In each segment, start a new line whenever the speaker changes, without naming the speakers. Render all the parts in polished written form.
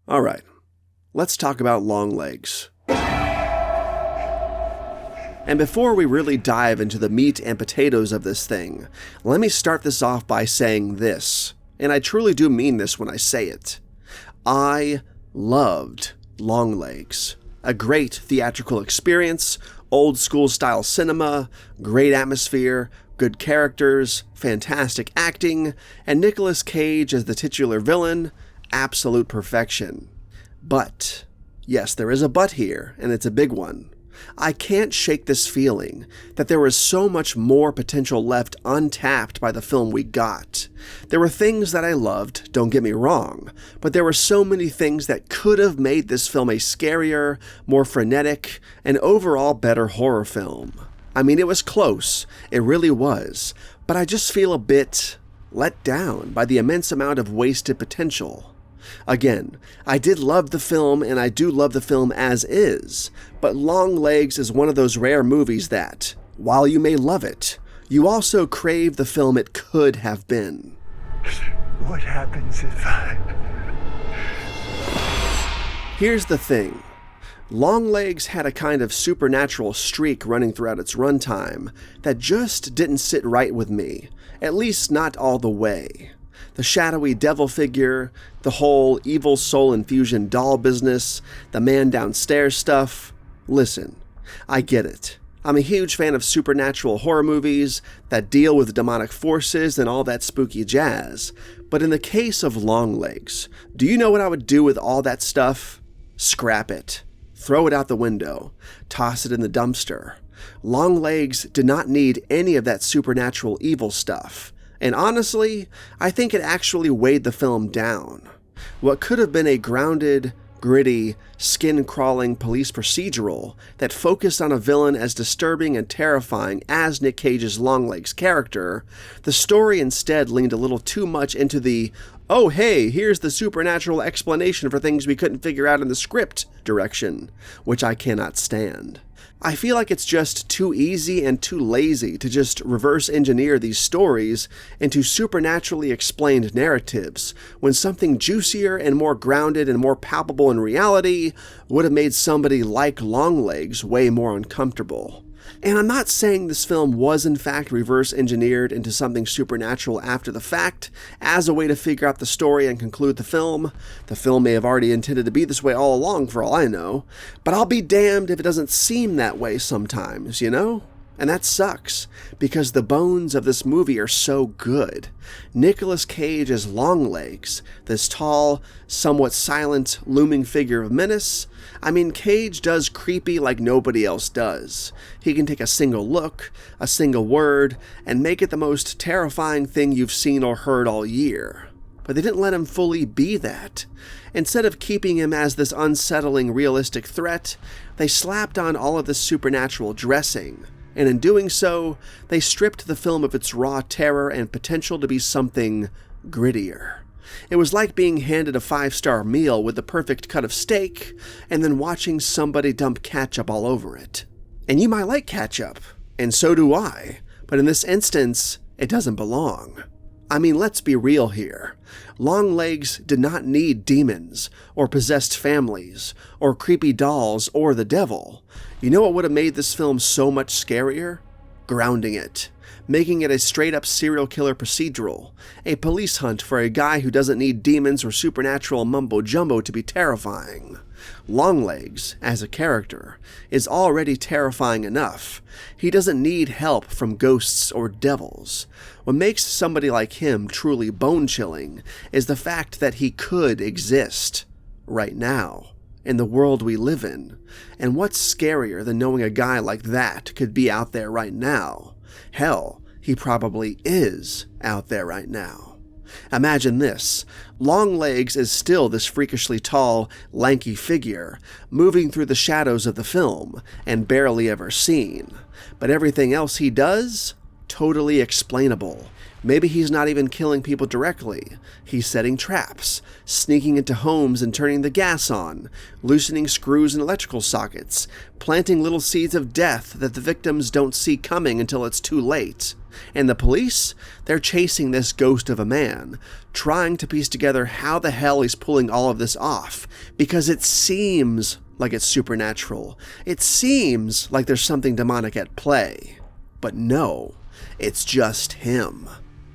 Alright, let's talk about Longlegs. And before we really dive into the meat and potatoes of this thing, let me start this off by saying this, and I truly do mean this when I say it. I loved Longlegs. A great theatrical experience, old school style cinema, great atmosphere, good characters, fantastic acting, and Nicolas Cage as the titular villain, absolute perfection. But, yes, there is a but here, and it's a big one. I can't shake this feeling that there was so much more potential left untapped by the film we got. There were things that I loved, don't get me wrong, but there were so many things that could have made this film a scarier, more frenetic, and overall better horror film. I mean, it was close, it really was, but I just feel a bit let down by the immense amount of wasted potential. Again, I did love the film, and I do love the film as is, but Longlegs is one of those rare movies that, while you may love it, you also crave the film it could have been.
What happens if I...
Here's the thing. Longlegs had a kind of supernatural streak running throughout its runtime that just didn't sit right with me, at least not all the way. The shadowy devil figure, the whole evil soul infusion doll business, the man downstairs stuff. Listen, I get it. I'm a huge fan of supernatural horror movies that deal with demonic forces and all that spooky jazz, but in the case of Longlegs, do you know what I would do with all that stuff? Scrap it. Throw it out the window. Toss it in the dumpster. Longlegs did not need any of that supernatural evil stuff. And honestly, I think it actually weighed the film down. What could have been a grounded, gritty, skin-crawling police procedural that focused on a villain as disturbing and terrifying as Nick Cage's Longlegs character, the story instead leaned a little too much into the, oh hey, here's the supernatural explanation for things we couldn't figure out in the script direction, which I cannot stand. I feel like it's just too easy and too lazy to just reverse engineer these stories into supernaturally explained narratives, when something juicier and more grounded and more palpable in reality would have made somebody like Longlegs way more uncomfortable. And I'm not saying this film was in fact reverse engineered into something supernatural after the fact, as a way to figure out the story and conclude the film. The film may have already intended to be this way all along for all I know, but I'll be damned if it doesn't seem that way sometimes, you know? And that sucks, because the bones of this movie are so good. Nicolas Cage as Longlegs, this tall, somewhat silent, looming figure of menace. I mean, Cage does creepy like nobody else does. He can take a single look, a single word, and make it the most terrifying thing you've seen or heard all year. But they didn't let him fully be that. Instead of keeping him as this unsettling, realistic threat, they slapped on all of this supernatural dressing. And in doing so, they stripped the film of its raw terror and potential to be something grittier. It was like being handed a 5-star meal with the perfect cut of steak, and then watching somebody dump ketchup all over it. And you might like ketchup, and so do I, but in this instance, it doesn't belong. I mean, let's be real here. Longlegs did not need demons, or possessed families, or creepy dolls, or the devil. You know what would have made this film so much scarier? Grounding it. Making it a straight-up serial killer procedural. A police hunt for a guy who doesn't need demons or supernatural mumbo-jumbo to be terrifying. Longlegs, as a character, is already terrifying enough. He doesn't need help from ghosts or devils. What makes somebody like him truly bone-chilling is the fact that he could exist right now, in the world we live in. And what's scarier than knowing a guy like that could be out there right now? Hell, he probably is out there right now. Imagine this. Longlegs is still this freakishly tall, lanky figure, moving through the shadows of the film, and barely ever seen. But everything else he does? Totally explainable. Maybe he's not even killing people directly. He's setting traps, sneaking into homes and turning the gas on, loosening screws in electrical sockets, planting little seeds of death that the victims don't see coming until it's too late. And the police? They're chasing this ghost of a man, trying to piece together how the hell he's pulling all of this off, because it seems like it's supernatural. It seems like there's something demonic at play. But no, it's just him.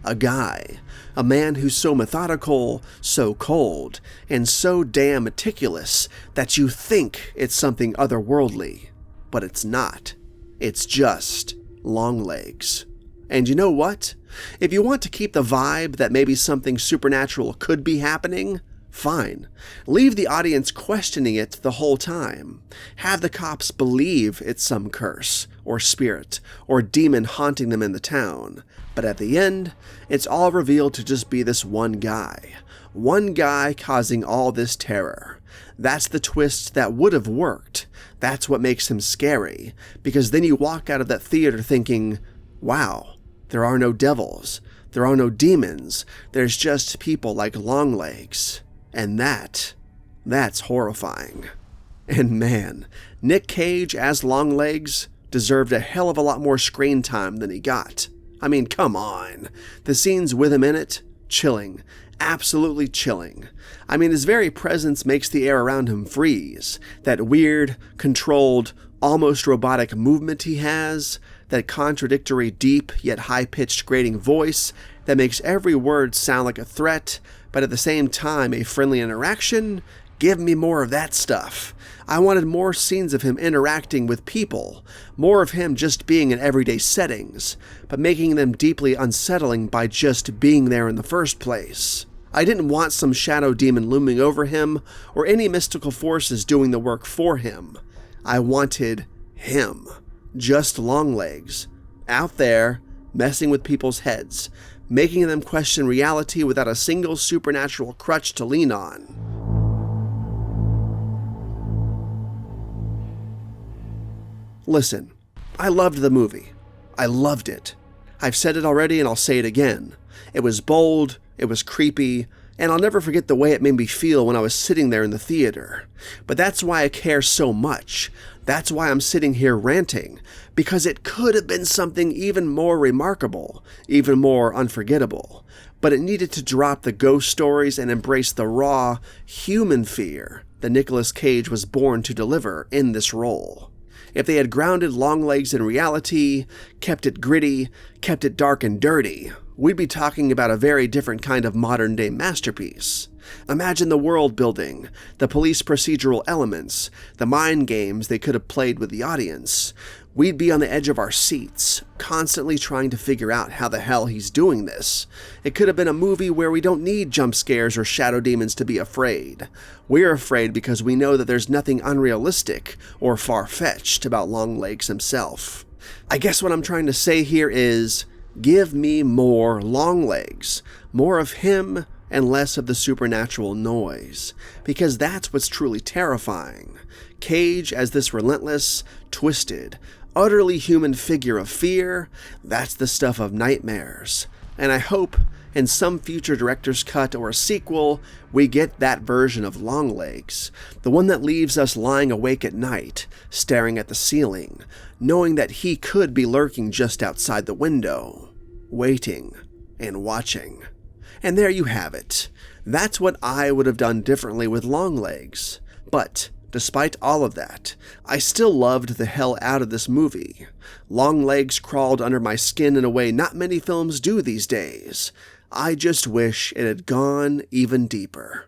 A guy. A man who's so methodical, so cold, and so damn meticulous that you think it's something otherworldly. But it's not. It's just Longlegs. And you know what? If you want to keep the vibe that maybe something supernatural could be happening, fine. Leave the audience questioning it the whole time. Have the cops believe it's some curse, or spirit, or demon haunting them in the town. But at the end, it's all revealed to just be this one guy. One guy causing all this terror. That's the twist that would have worked. That's what makes him scary. Because then you walk out of that theater thinking, wow, there are no devils. There are no demons. There's just people like Longlegs. And that's horrifying. And man, Nick Cage as Longlegs deserved a hell of a lot more screen time than he got. I mean, come on. The scenes with him in it, chilling. Absolutely chilling. I mean, his very presence makes the air around him freeze. That weird, controlled, almost robotic movement he has, that contradictory, deep yet high-pitched grating voice that makes every word sound like a threat, but at the same time a friendly interaction. Give me more of that stuff. I wanted more scenes of him interacting with people, more of him just being in everyday settings, but making them deeply unsettling by just being there in the first place. I didn't want some shadow demon looming over him, or any mystical forces doing the work for him. I wanted him. Just Longlegs. Out there, messing with people's heads, making them question reality without a single supernatural crutch to lean on. Listen, I loved the movie. I loved it. I've said it already and I'll say it again. It was bold, it was creepy, and I'll never forget the way it made me feel when I was sitting there in the theater. But that's why I care so much. That's why I'm sitting here ranting, because it could have been something even more remarkable, even more unforgettable. But it needed to drop the ghost stories and embrace the raw, human fear that Nicolas Cage was born to deliver in this role. If they had grounded Longlegs in reality, kept it gritty, kept it dark and dirty, we'd be talking about a very different kind of modern-day masterpiece. Imagine the world building, the police procedural elements, the mind games they could have played with the audience. We'd be on the edge of our seats, constantly trying to figure out how the hell he's doing this. It could have been a movie where we don't need jump scares or shadow demons to be afraid. We're afraid because we know that there's nothing unrealistic or far-fetched about Longlegs himself. I guess what I'm trying to say here is, give me more Longlegs, more of him and less of the supernatural noise, because that's what's truly terrifying. Cage as this relentless, twisted, utterly human figure of fear, that's the stuff of nightmares. And I hope in some future director's cut or a sequel, we get that version of Longlegs, the one that leaves us lying awake at night, staring at the ceiling, knowing that he could be lurking just outside the window, waiting and watching. And there you have it. That's what I would have done differently with Longlegs. But despite all of that, I still loved the hell out of this movie. Longlegs crawled under my skin in a way not many films do these days. I just wish it had gone even deeper.